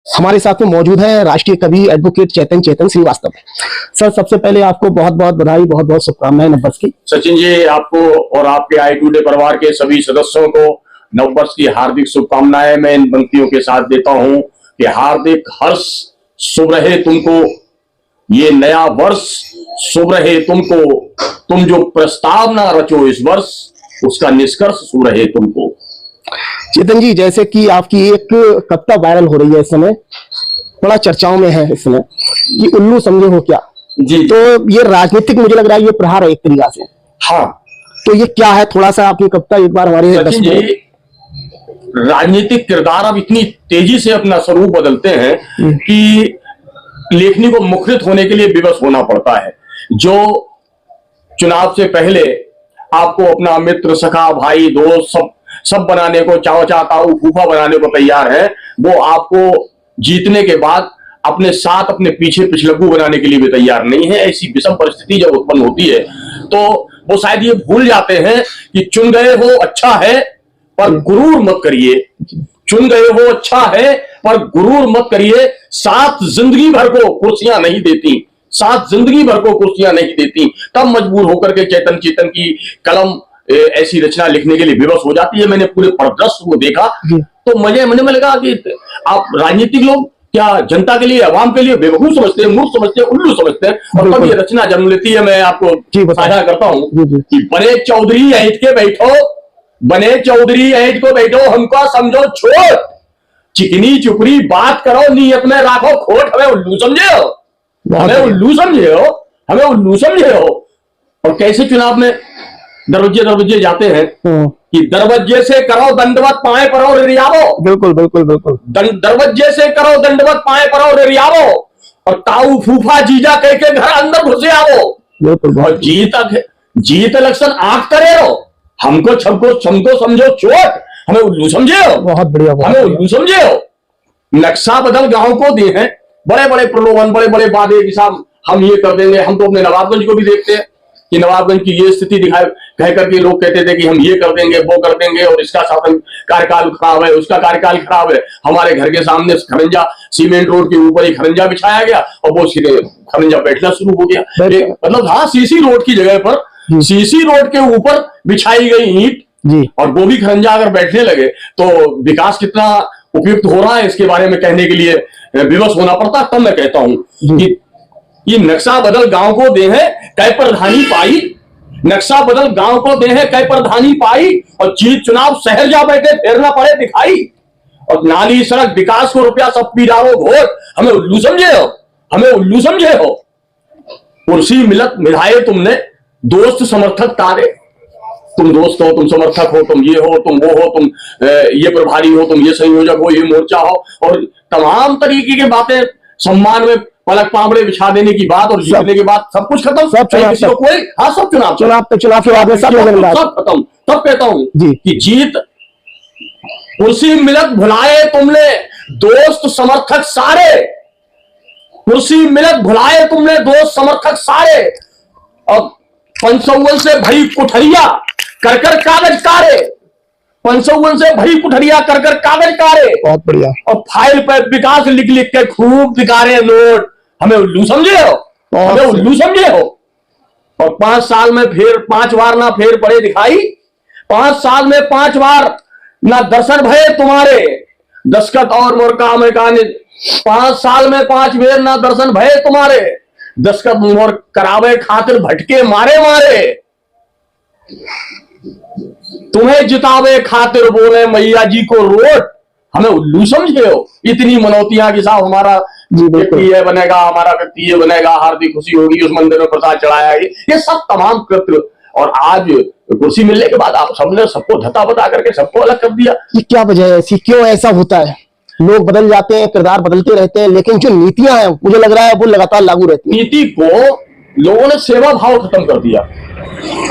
हमारे साथ में मौजूद है राष्ट्रीय कवि एडवोकेट चेतन श्रीवास्तव। सर, सबसे पहले आपको बहुत बहुत बधाई, बहुत बहुत शुभकामनाएं नववर्ष की। सचिन जी, आपको और आपके आई टुडे परिवार के सभी सदस्यों को नववर्ष की हार्दिक शुभकामनाएं मैं इन पंक्तियों के साथ देता हूं कि हार्दिक हर्ष शुभ रहे तुमको, ये नया वर्ष शुभ रहे तुमको, तुम जो प्रस्तावना रचो इस वर्ष उसका निष्कर्ष शुभ रहे तुमको। चेतन जी, जैसे कि आपकी एक कविता वायरल हो रही है इस समय, बड़ा चर्चाओं में है इस समय कि उल्लू समझे हो क्या जी, तो ये राजनीतिक, मुझे लग रहा है ये प्रहार है एक तरीका से। हाँ, तो ये क्या है, थोड़ा सा आपकी कविता एक बार हमारे सचिन जी, राजनीतिक किरदार अब इतनी तेजी से अपना स्वरूप बदलते हैं कि लेखनी को मुखरित होने के लिए विवश होना पड़ता है। जो चुनाव से पहले आपको अपना मित्र, सखा, भाई, दोस्त सब बनाने को, चाचा, ताऊ, फूफा बनाने को तैयार है, वो आपको जीतने के बाद अपने साथ अपने पीछे पिछलग्गू बनाने के लिए भी तैयार नहीं है। ऐसी विषम परिस्थिति जब उत्पन्न होती है तो वो शायद ये भूल जाते हैं कि चुन गए हो अच्छा है पर गुरूर मत करिए, चुन गए हो अच्छा है पर गुरूर मत करिए, साथ जिंदगी भर को कुर्सियां नहीं देती, साथ जिंदगी भर को कुर्सियां नहीं देती। तब मजबूर होकर के चेतन की कलम ऐसी रचना लिखने के लिए विवश हो जाती है। मैंने पूरे परिदृश्य को देखा तो मुझे लगा कि आप राजनीतिक लोग क्या जनता के लिए, आवाम के लिए बेवकूफ समझते हैं, मूर्ख समझते हैं, उल्लू समझते हैं, और तब ये रचना जन्म लेती है। मैं आपको साझा करता हूं कि बने चौधरी ऐठ के बैठो, बने चौधरी ऐठ को बैठो, हमको समझो छोट, चिकनी चुपड़ी बात करो, नीयत में राखो खोट, हमें उल्लू समझे हो, हमें उल्लू समझे हो, हमें उल्लू समझे हो। और कैसे चुनाव में दरवाजे जाते हैं कि दरवाजे से करो दंडवत पाए परो रियावो, बिल्कुल बिल्कुल बिल्कुल, दरवाजे से करो दंडवत पाए परो रियावो, और ताऊ फूफा जीजा कह के घर अंदर घुसे आवो, और जीत इलेक्शन आंख करे हो, हमको छमको समझो चोट, हमें उल्लू समझे हो, बहुत बढ़िया, हमें उल्लू समझे हो। नक्शा बदल गांव को दिए हैं बड़े बड़े प्रलोभन, बड़े बड़े वादे कि साहब हम ये कर देंगे। हम तो अपने नवाबगंज को भी देखते हैं कि नवाबगंज की ये स्थिति दिखाए कह करके लोग कहते थे कि हम ये कर देंगे, वो कर देंगे, और इसका शासन कार्यकाल खराब है, उसका कार्यकाल खराब है। हमारे घर के सामने खरंजा, सीमेंट रोड के ऊपर ही खरंजा बिछाया गया और वो सीधे खरंजा बैठना शुरू हो गया। मतलब हाँ, सीसी रोड की जगह पर सीसी रोड के ऊपर बिछाई गई ईंट और वो भी खरंजा अगर बैठने लगे तो विकास कितना उपयुक्त हो रहा है इसके बारे में कहने के लिए विवश होना पड़ता। तब मैं कहता हूं कि ये नक्शा बदल गांव को दे है कई प्रधानी पाई, नक्शा बदल गांव को दे है कई प्रधानी पाई, और जीत चुनाव शहर जा बैठे फेरना पड़े दिखाई, और नाली सड़क विकास को रुपया सब पी डालो वोट, हमें उल्लू समझे हो, हमें उल्लू समझे हो। कुर्सी मिलत मिलाए तुमने दोस्त समर्थक तारे, तुम दोस्त हो, तुम समर्थक हो, तुम ये हो, तुम वो हो, तुम ये प्रभारी हो, तुम ये संयोजक हो, ये मोर्चा हो, और तमाम तरीके की बातें, सम्मान में पलक पामड़े बिछा देने की बात, और जीतने के बाद सब कुछ खत्म, सब चुनाव कोई, हाँ सब चुनाव के बाद में सब खत्म। तब कहता हूं कि जीत कुर्सी मिलत भुलाए तुमने दोस्त समर्थक सारे, कुर्सी मिलत भुलाए तुमने दोस्त समर्थक सारे, और 551 से भरी कुठरिया कर कागज कारे, 551 से भरी कुठरिया कर कागज कारे, बहुत बढ़िया, और फाइल पर विकास लिख लिख के खूब दिखारे नोट, हमें उल्लू समझे हो, हमें उल्लू समझे हो। और 5 साल में फिर 5 बार ना फेर पड़े दिखाई, 5 साल में 5 बार ना दर्शन भये तुम्हारे, दस्खत और मोर काम काने, 5 साल में 5 बेर ना दर्शन भये तुम्हारे, दस्खत मोर करावे खातिर भटके मारे मारे, तुम्हें जितावे खातिर बोले मैया जी को रोट, हमें उल्लू समझे हो। इतनी मनौतियां कि साहब हमारा व्यक्ति ये बनेगा, हमारा व्यक्ति ये बनेगा, हार्दिक खुशी होगी, उस मंदिर में प्रसाद चढ़ाया, ये सब तमाम कृत्य, और आज कुर्सी मिलने के बाद आप सबने सबको धता बता करके सबको अलग कर दिया। ये क्या वजह है ऐसी, क्यों ऐसा होता है? लोग बदल जाते हैं, किरदार बदलते रहते हैं, लेकिन जो नीतियां हैं मुझे लग रहा है वो लगातार लागू रहती है। नीति को लोगों ने सेवा भाव खत्म कर दिया,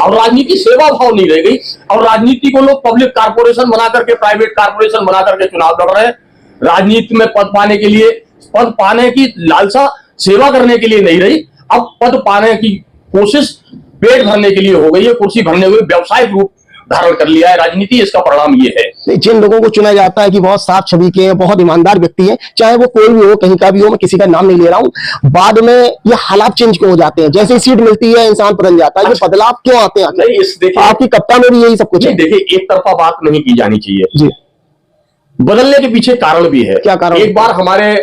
और राजनीति सेवा भाव नहीं रह गई, और राजनीति को लोग पब्लिक कारपोरेशन बना करके, प्राइवेट कारपोरेशन बना करके चुनाव लड़ रहे हैं। राजनीति में पद पाने के लिए, पद पाने की लालसा सेवा करने के लिए नहीं रही, अब पद पाने की कोशिश पेट भरने के लिए हो गई है, कुर्सी भरने के लिए, व्यवसायिक रूप धारण कर लिया है राजनीति, इसका परिणाम ये है। नहीं, जिन लोगों को चुना जाता है कि बहुत साफ छवि के हैं, बहुत ईमानदार व्यक्ति हैं, चाहे वो कोई भी हो, कहीं का भी हो, मैं किसी का नाम नहीं ले रहा हूं, बाद में ये हालात चेंज क्यों हो जाते हैं? जैसे ही सीट मिलती है इंसान बदल जाता है, ये बदलाव क्यों आते हैं? नहीं, इस देखिए आपकी कप्तान में भी यही सब कुछ है। देखिए, एक तरफा बात नहीं की जानी चाहिए जी, बदलने के पीछे कारण भी है। क्या कारण? एक बार हमारे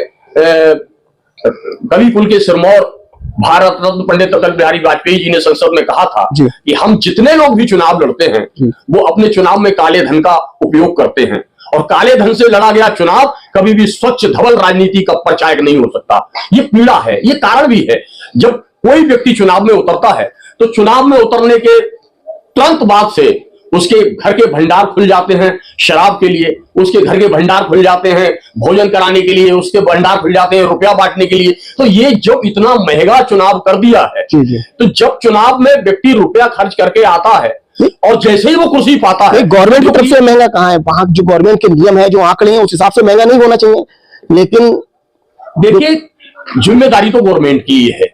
कवि कुल के सिरमौर भारत रत्न पंडित अटल बिहारी वाजपेयी जी ने संसद में कहा था कि हम जितने लोग भी चुनाव लड़ते हैं वो अपने चुनाव में काले धन का उपयोग करते हैं, और काले धन से लड़ा गया चुनाव कभी भी स्वच्छ धवल राजनीति का परिचायक नहीं हो सकता। ये पीड़ा है, ये कारण भी है। जब कोई व्यक्ति चुनाव में उतरता है तो चुनाव में उतरने के तुरंत बाद से उसके घर के भंडार खुल जाते हैं शराब के लिए, उसके घर के भंडार खुल जाते हैं भोजन कराने के लिए, उसके भंडार खुल जाते हैं रुपया बांटने के लिए। तो ये जो इतना महंगा चुनाव कर दिया है, तो जब चुनाव में व्यक्ति रुपया खर्च करके आता है और जैसे ही वो कुर्सी पाता है, गवर्नमेंट की तरफ से महंगा कहाँ है? वहां जो गवर्नमेंट के नियम है, जो आंकड़े हैं, उस हिसाब से महंगा नहीं होना चाहिए। लेकिन देखिए, जिम्मेदारी तो गवर्नमेंट की है।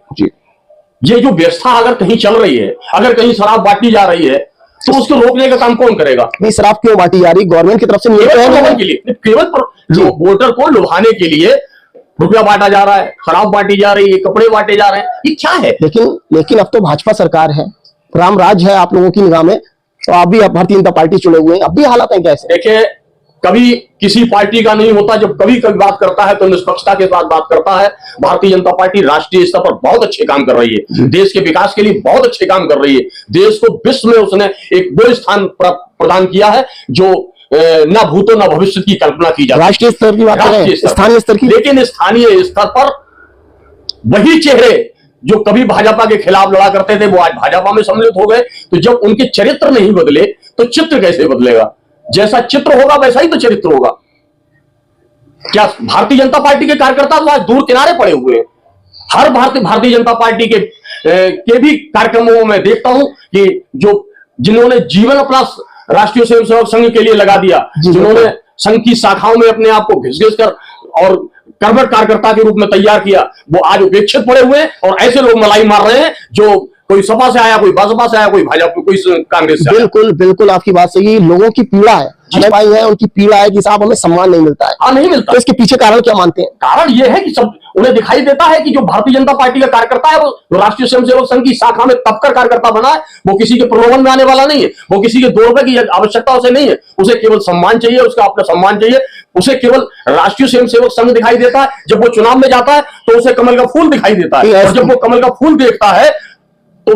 ये जो व्यवस्था अगर कहीं चल रही है, अगर कहीं शराब बांटी जा रही है, तो उसको रोकने का काम कौन करेगा? नहीं, शराब क्यों बांटी जा रही? गवर्नमेंट की तरफ से के लिए, केवल जो वोटर को लुभाने के लिए रुपया बांटा जा रहा है, शराब बांटी जा रही है, कपड़े बांटे जा रहे हैं, ये क्या है? लेकिन अब तो भाजपा सरकार है, राम राज है आप लोगों की निगाह में, तो आप भी भारतीय जनता पार्टी चुने हुए हैं, अब भी हालात है कैसे? देखिए, कभी किसी पार्टी का नहीं होता, जब कभी कभी बात करता है तो निष्पक्षता के साथ बात करता है। भारतीय जनता पार्टी राष्ट्रीय स्तर पर बहुत अच्छे काम कर रही है, देश के विकास के लिए बहुत अच्छे काम कर रही है। देश को विश्व में उसने एक वो स्थान प्रदान किया है जो न भूतो न भविष्य की कल्पना की जाती है। राष्ट्रीय स्तर की बात कर रहे हैं, स्थानीय स्तर की। लेकिन स्थानीय स्तर पर वही चेहरे जो कभी भाजपा के खिलाफ लड़ा करते थे वो आज भाजपा में सम्मिलित हो गए। तो जब उनके चरित्र नहीं बदले तो चित्र कैसे बदलेगा? जैसा चित्र होगा वैसा ही तो चरित्र होगा। क्या भारतीय जनता पार्टी के कार्यकर्ता तो आज दूर किनारे पड़े हुए हैं? हर भारतीय जनता पार्टी के भी कार्यक्रमों में देखता हूं कि जिन्होंने जीवन अपना राष्ट्रीय स्वयंसेवक संघ के लिए लगा दिया, जिन्होंने संघ की शाखाओं में अपने आप को घिस कर और कर्मठ कार्यकर्ता के रूप में तैयार किया, वो आज उपेक्षित पड़े हुए हैं। और ऐसे लोग मलाई मार रहे हैं जो कोई सपा से आया, कोई बसपा से आया, कोई भाजपा, कोई कांग्रेस से। बिल्कुल आपकी बात सही है। लोगों की पीड़ा है, भाई है, उनकी पीड़ा है कि साहब हमें सम्मान नहीं मिलता है। हाँ, नहीं मिलता। तो इसके पीछे कारण क्या मानते हैं? कारण ये है कि सब उन्हें दिखाई देता है कि जो भारतीय जनता पार्टी का कार्यकर्ता है वो राष्ट्रीय स्वयंसेवक संघ की शाखा में तबकर कार्यकर्ता बना है, वो किसी के प्रलोभन में आने वाला नहीं है, वो किसी के 2 रुपए की आवश्यकता उसे नहीं है। उसे केवल सम्मान चाहिए, उसका अपना सम्मान चाहिए। उसे केवल राष्ट्रीय स्वयंसेवक संघ दिखाई देता है। जब वो चुनाव में जाता है तो उसे कमल का फूल दिखाई देता है, और जब वो कमल का फूल देखता है तो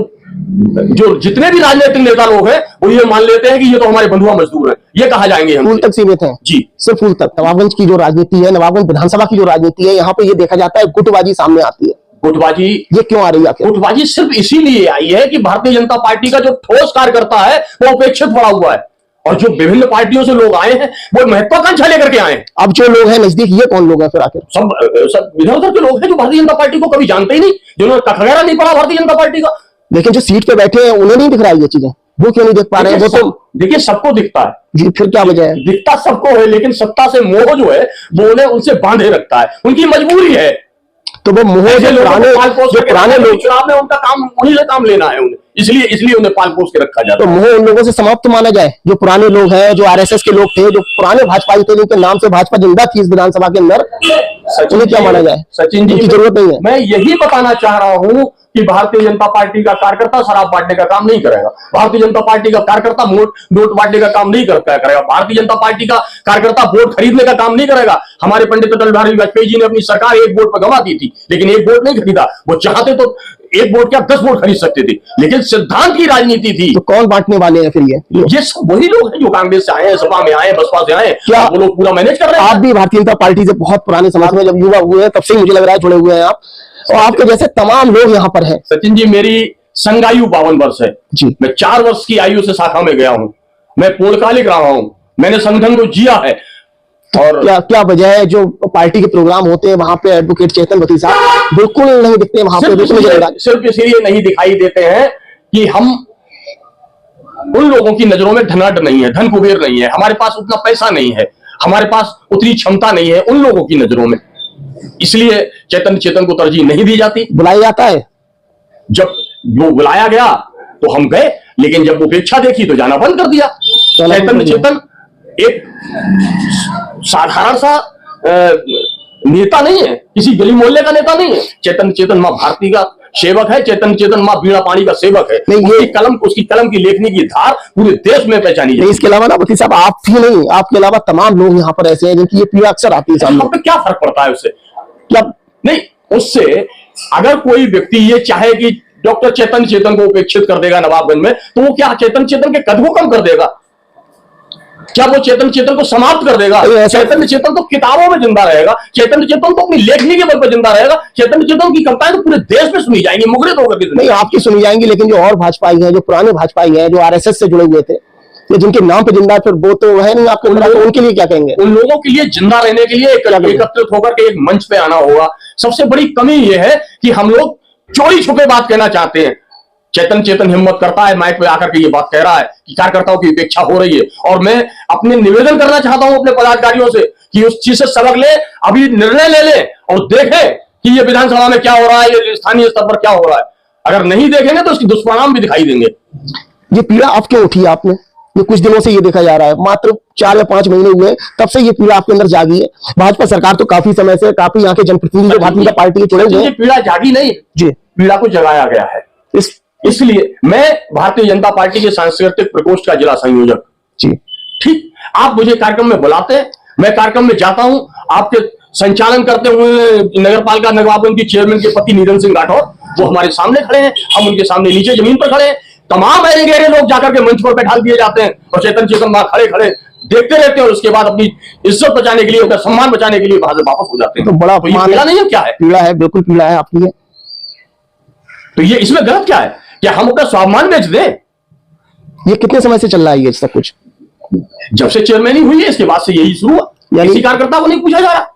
जो जितने भी राजनीतिक नेता लोग हैं वो ये मान लेते हैं कि ये तो हमारे बंधुआ मजदूर हैं, ये कहा जाएंगे हम। फूल तक सीमित है जी, सिर्फ फूल तक। नवाबगंज की जो राजनीति है, नवाबगंज विधानसभा की जो राजनीति है, यहाँ पे ये देखा जाता है गुटबाजी सामने आती है। गुटबाजी ये क्यों आ रही है? गुटबाजी सिर्फ इसीलिए आई है कि भारतीय जनता पार्टी का जो ठोस कार्यकर्ता है वो उपेक्षित पड़ा हुआ है, और जो विभिन्न पार्टियों से लोग आए हैं वो महत्वाकांक्षा लेकर के आए हैं। अब जो लोग हैं नजदीक, ये कौन लोग हैं फिर आखिर? सब इधर उधर के लोग हैं जो भारतीय जनता पार्टी को कभी जानते ही नहीं, जिन्होंने कखगरा नहीं पड़ा भारतीय जनता पार्टी का। लेकिन जो सीट पे बैठे हैं उन्हें नहीं दिख रहा है ये चीजें, वो क्यों नहीं देख पा रहे हैं? वो तो देखिए, सबको दिखता है जी, फिर क्या वजह है? दिखता सबको है, लेकिन सत्ता से मोह जो है वो उन्हें उनसे बांधे रखता है, उनकी मजबूरी है। तो वो मोह जो पुराने लोग, चुनाव में उनका काम उन्हीं से काम लेना है उन्हें, इसलिए उन्हें पाल पोस के रखा जाता है। तो मोह उन लोगों से समाप्त माना जाए जो पुराने लोग हैं, जो आरएसएस के लोग थे, जो पुराने भाजपाई थे, जिनके नाम से भाजपा जिंदा थी इस विधानसभा के अंदर, उन्हें क्या माना जाए? सचिन जी, की जरूरत नहीं है। मैं यही बताना चाह रहा हूं कि भारतीय जनता पार्टी का कार्यकर्ता शराब बांटने का काम नहीं करेगा। भारतीय जनता पार्टी का कार्यकर्ता नोट बांटने का काम नहीं करेगा। भारतीय जनता पार्टी का कार्यकर्ता वोट खरीदने का काम नहीं करेगा। हमारे पंडित अटल बिहारी वाजपेयी जी ने अपनी सरकार 1 वोट पर गंवा दी थी, लेकिन 1 वोट नहीं खरीदा। वो चाहते तो 1 वोट क्या 10 वोट खरीद सकते थे, लेकिन सिद्धांत की राजनीति थी। तो कौन बांटने वाले हैं फिर? ये सब वही लोग हैं जो कांग्रेस से आए हैं, सपा में आए, बसपा से आए। क्या वो लोग पूरा मैनेज कर रहे हैं? आप भी भारतीय जनता पार्टी से बहुत पुराने समाज में जब युवा हुए हैं तब से मुझे लग रहा है जुड़े हुए हैं आप, और आपके जैसे तमाम लोग यहाँ पर हैं। सचिन जी, मेरी संघायु 52 वर्ष है जी। मैं 4 वर्ष की आयु से शाखा में गया हूं, मैं पूर्णकालिक रहा हूं, मैंने संगठन को जिया है। और क्या वजह है जो पार्टी के प्रोग्राम होते हैं वहां पे एडवोकेट चेतन भतीजा बिल्कुल नहीं दिखते वहां पे? सिर्फ इसलिए नहीं दिखाई देते हैं कि हम उन लोगों की नजरों में धनाढ्य नहीं है, धन कुबेर नहीं है, हमारे पास उतना पैसा नहीं है, हमारे पास उतनी क्षमता नहीं है उन लोगों की नजरों में, इसलिए चेतन को तरजीह नहीं दी जाती। बुलाया जाता है, जब वो बुलाया गया तो हम गए। लेकिन जब उपेक्षा देखी तो जाना बंद कर दिया। चैतन्य चेतन एक साधारण सा नेता नहीं है, किसी गली मोहल्ले का नेता नहीं है। चैतन्य चेतन मां भारती का सेवक है, चैतन्य चेतन मां बीणा पाणी का सेवक है। नहीं, उसकी कलम की लेखनी की धार पूरे देश में पहचानी जाती है। इसके अलावा ना वकील साहब, आप ही नहीं, आपके अलावा तमाम लोग यहाँ पर ऐसे हैं जिनकी ये पीड़ा अक्सर आती है सामने। पे क्या फर्क पड़ता है उससे? क्या नहीं, उससे अगर कोई व्यक्ति ये चाहे कि डॉक्टर चैतन्य चेतन को उपेक्षित कर देगा नवाबगंज में, तो वो क्या चैतन्य चेतन के कद को कम कर देगा? क्या वो चैतन्य चेतन को समाप्त कर देगा? चैतन्य चेतन तो किताबों में जिंदा रहेगा, चैतन्य चेतन तो अपनी लेखनी के बल पर जिंदा रहेगा। चैतन्य चेतन की कविताएं तो पूरे देश में सुनी जाएंगी, मुखरित होकर के। नहीं, आपकी सुनी जाएंगी, लेकिन जो और भाजपाई हैं, जो पुराने भाजपाई हैं, जो आरएसएस से जुड़े हुए थे, ये जिनके नाम पे जिंदा, फिर वो तो है नहीं आपके अंदर, तो उनके लिए क्या कहेंगे? उन लोगों के लिए जिंदा रहने के लिए एकत्रित होकर के एक मंच पे आना होगा। सबसे बड़ी कमी यह है कि हम लोग चोरी छुपे बात कहना चाहते हैं। चैतन्य चेतन हिम्मत करता है, माइक पे आकर के ये बात कह रहा है कि कार्यकर्ताओं की उपेक्षा हो रही है, और मैं अपने निवेदन करना चाहता हूं अपने पदाधिकारियों से कि उस चीज से सबक ले, अभी निर्णय ले ले और देखें कि ये विधानसभा में क्या हो रहा है, ये स्थानीय स्तर पर क्या हो रहा है। अगर नहीं देखेंगे तो उसके दुष्परिणाम भी दिखाई देंगे। ये पीड़ा अब क्यों उठी है आपने? ये कुछ दिनों से ये देखा जा रहा है, मात्र 4 या 5 महीने हुए तब से ये पीड़ा आपके अंदर जागी है। भाजपा सरकार तो काफी समय से, काफी यहाँ के जनप्रतिनिधि जो भारतीय जनता पार्टी के चुने हुए हैं, पीड़ा जागी नहीं जी, पीड़ा को जगाया गया है। इसलिए मैं भारतीय जनता पार्टी के सांस्कृतिक प्रकोष्ठ का जिला संयोजक, जी ठीक, आप मुझे कार्यक्रम में बुलाते हैं, मैं कार्यक्रम में जाता हूं। आपके संचालन करते हुए नगर पालिका नवाबगंज की चेयरमैन के पति निधन सिंह राठौर, वो हमारे सामने खड़े हैं, हम उनके सामने नीचे जमीन पर खड़े हैं। तमाम ऐसे गहरे लोग जाकर के मंच पर बैठा दिए जाते हैं और चैतन्य चेतन वहां खड़े खड़े देखते रहते हैं, और उसके बाद अपनी इज्जत बचाने के लिए, उनका सम्मान बचाने के लिए वहां से वापस हो जाते हैं। तो बड़ा पीड़ा नहीं है, क्या है? पीड़ा है, बिल्कुल पीड़ा है आपकी है। तो ये इसमें गलत क्या है? क्या हम अपना स्वाभिमान बेच दें? ये कितने समय से चल रहा है ये सब कुछ? जब से चेयरमैन ही हुई है, इसके बाद से यही शुरू हुआ। किसी कार्यकर्ता को नहीं पूछा जा रहा।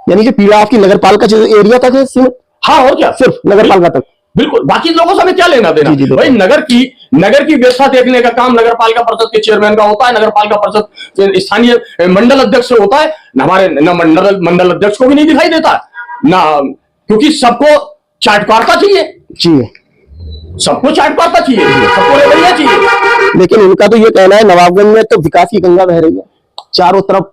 यानी कि पीड़ा आपकी नगर पालिका एरिया तक है सीमित? हाँ, और क्या, सिर्फ नगर पालिका तक? बिल्कुल, बाकी लोगों से हमें क्या लेना देना? भाई नगर की व्यवस्था देखने का काम नगर पालिका परिषद के चेयरमैन का होता है। नगर पालिका परिषद स्थानीय मंडल अध्यक्ष से होता है। हमारे मंडल अध्यक्ष को भी नहीं दिखाई देता ना, क्योंकि सबको चाटकारता चाहिए जी, सबको चाटकारता चाहिए, सबको रेवड़िया चाहिए। लेकिन उनका तो ये कहना है नवाबगंज में तो विकास की गंगा बह रही है, चारों तरफ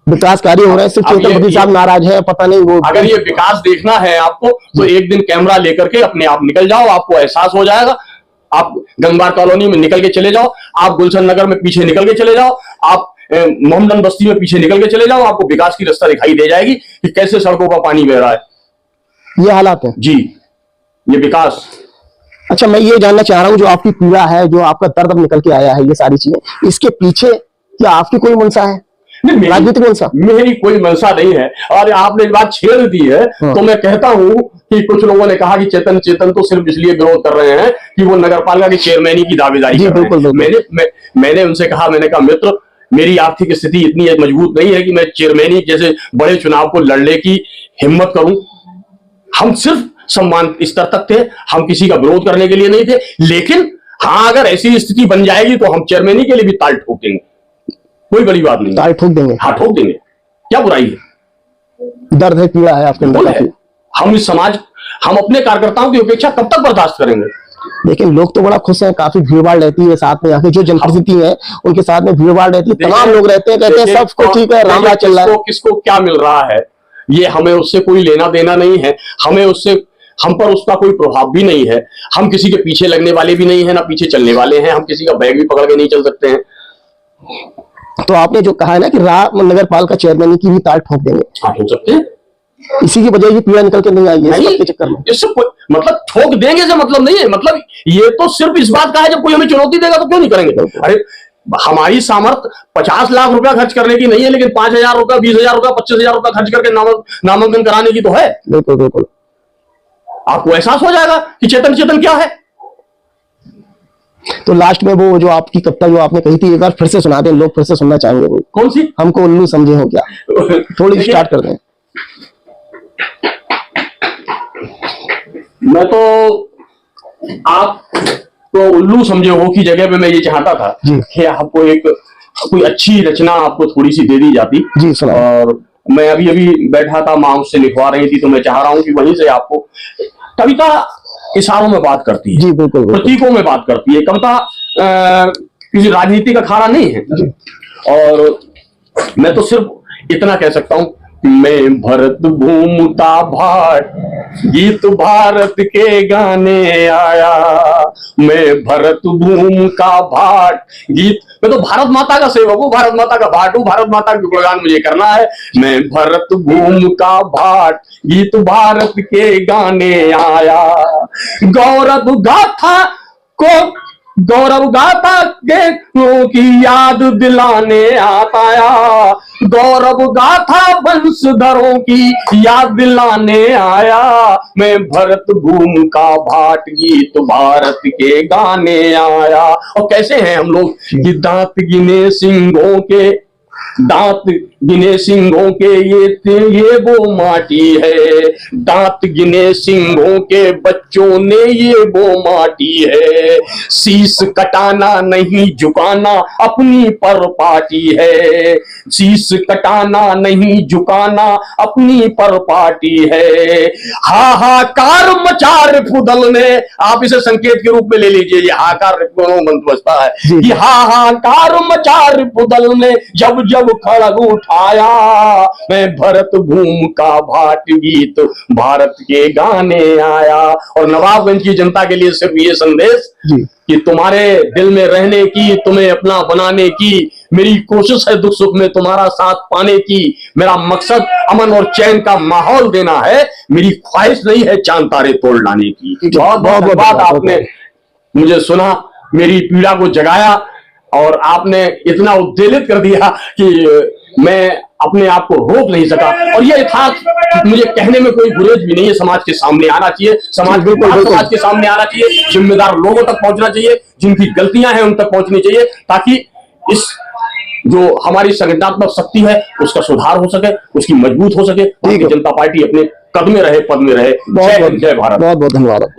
विकास कार्य हो रहा है, सिर्फ चेतन भगत साहब नाराज है, पता नहीं वो। अगर ये विकास देखना है आपको, तो एक दिन कैमरा लेकर के अपने आप निकल जाओ, आपको एहसास हो जाएगा। आप गंगवार कॉलोनी में निकल के चले जाओ, आप गुलशन नगर में पीछे निकल के चले जाओ, आप मोहम्मदन बस्ती में पीछे निकल के चले जाओ, आपको विकास की रास्ता दिखाई दे जाएगी कि कैसे सड़कों पर पानी बह रहा है। ये हालात है जी, ये विकास। अच्छा, मैं ये जानना चाह रहा हूँ, जो आपकी पीड़ा है, जो आपका दर्द अब निकल के आया है, ये सारी चीजें, इसके पीछे क्या आपकी कोई मंशा है? नहीं, राजनीतिक मंशा? मेरी कोई मंशा नहीं है। और आपने बात छेड़ दी है, तो मैं कहता हूं कि कुछ लोगों ने कहा कि चेतन तो सिर्फ इसलिए विरोध कर रहे हैं कि वो नगर पालिका की चेयरमैन की दावेदारी कर रहे हैं। मैंने उनसे कहा, मैंने कहा मित्र, मेरी आर्थिक स्थिति इतनी मजबूत नहीं है कि मैं चेयरमैन जैसे बड़े चुनाव को लड़ने की हिम्मत करूं। हम सिर्फ सम्मान स्तर तक थे, हम किसी का विरोध करने के लिए नहीं थे। लेकिन हाँ, अगर ऐसी स्थिति बन जाएगी तो हम चेयरमैन के लिए भी ताल ठोक देंगे, कोई बड़ी बात नहीं। ताल ठोक देंगे? हाँ, ठोक देंगे, क्या बुराई है? दर्द है, पीड़ा है आपके अंदर। हम इस समाज, हम अपने कार्यकर्ताओं की उपेक्षा कब तक बर्दाश्त करेंगे? लेकिन लोग तो बड़ा खुश हैं, काफी भीड़भाड़ रहती है साथ में, यहाँ के जो जनप्रतिनिधि हैं उनके साथ में भीड़भाड़ रहती है, तमाम लोग रहते हैं, कहते हैं सबको ठीक है, रामराज चल रहा है। किसको क्या मिल रहा है, ये हमें उससे कोई लेना देना नहीं है। हमें उससे, हम पर उसका कोई प्रभाव भी नहीं है। हम किसी के पीछे लगने वाले भी नहीं है, ना पीछे चलने वाले हैं। हम किसी का बैग भी पकड़ के नहीं चल सकते हैं। तो आपने जो कहा है ना कि नगर पालिका चेयरमैन की भी ताल ठोक देंगे, आप हो सकते हैं, इसी की वजह ये पीड़ा निकल के नहीं आई है इसके चक्कर में। इससे मतलब ठोक देंगे से मतलब नहीं है, मतलब ये तो सिर्फ इस बात का है, जब कोई हमें चुनौती देगा तो क्यों नहीं करेंगे। अरे हमारी सामर्थ्य 50 लाख रुपया खर्च करने की नहीं है, लेकिन 5,000 रुपया, 20,000 रुपया, 25,000 रुपया खर्च करके नामांकन कराने की तो है। बिल्कुल बिल्कुल, आपको एहसास हो जाएगा कि चेतन क्या है। तो लास्ट में वो जो आपकी कविता जो आपने कही थी, एक बार फिर से सुना दें, लोग फिर से सुनना चाहेंगे। वो कौन सी? हमको उल्लू समझे हो क्या, थोड़ी स्टार्ट कर दें। मैं तो आप तो उल्लू समझे हो की जगह पे मैं ये चाहता था कि आपको एक कोई अच्छी रचना आपको थोड़ी सी दे दी जाती जी। और मैं अभी बैठा था, माँ उससे लिखवा रही थी, तो मैं चाह रहा हूँ कि वहीं से आपको, कविता इशारों में बात करती है जी, बिल्कुल, प्रतीकों में बात करती है। कविता किसी राजनीति का अखाड़ा नहीं है। और मैं तो सिर्फ इतना कह सकता हूं, मैं भरत भूमि का भाट गीत भारत के गाने आया, मैं भरत भूमि का भाट गीत, मैं तो भारत माता का सेवक हूँ, भारत माता का भाट हूँ, भारत माता का गुणगान मुझे करना है। मैं भरत भूमि का भाट गीत भारत के गाने आया, गौरव गाथा के की याद दिलाने आया, गौरव गाथा वंशधरों की याद दिलाने आया, मैं भरत भूमि का भाट गीत भारत के गाने आया। और कैसे हैं हम लोग कि दांत गिने सिंगों के ये वो माटी है, दांत गिने सिंगों के बच्चों ने ये वो माटी है, शीश कटाना नहीं झुकाना अपनी पर पार्टी है, शीश कटाना नहीं झुकाना अपनी पर पार्टी है। हाहाकार मचार फुदल ने, आप इसे संकेत के रूप में ले लीजिए, ये हाहाकार मंत्र बजता है कि हाहाकार मचार फुदल ने जब जब खड़ग उठाया, मैं भरत भूमि का भाट गीत भारत के गाने आया। और नवाबगंज की जनता के लिए सिर्फ ये संदेश कि तुम्हारे दिल में रहने की, तुम्हें अपना बनाने की मेरी कोशिश है, दुख सुख में तुम्हारा साथ पाने की, मेरा मकसद अमन और चैन का माहौल देना है, मेरी ख्वाहिश नहीं है चांद तारे तोड़ लाने की। बहुत बहुत धन्यवाद, आपने मुझे सुना, मेरी पीड़ा को जगाया और आपने इतना उद्वेलित कर दिया कि मैं अपने आप को रोक नहीं सका। और ये यथार्थ मुझे कहने में कोई गुरेज भी नहीं है, समाज के सामने आना चाहिए, समाज के सामने आना चाहिए, जिम्मेदार लोगों तक पहुंचना चाहिए, जिनकी गलतियां हैं उन तक पहुंचनी चाहिए, ताकि इस जो हमारी संगठनात्मक शक्ति है उसका सुधार हो सके, उसकी मजबूत हो सके। भारतीय जनता पार्टी अपने कद में रहे, पद में रहे। जय हिंद, जय भारत। बहुत बहुत धन्यवाद।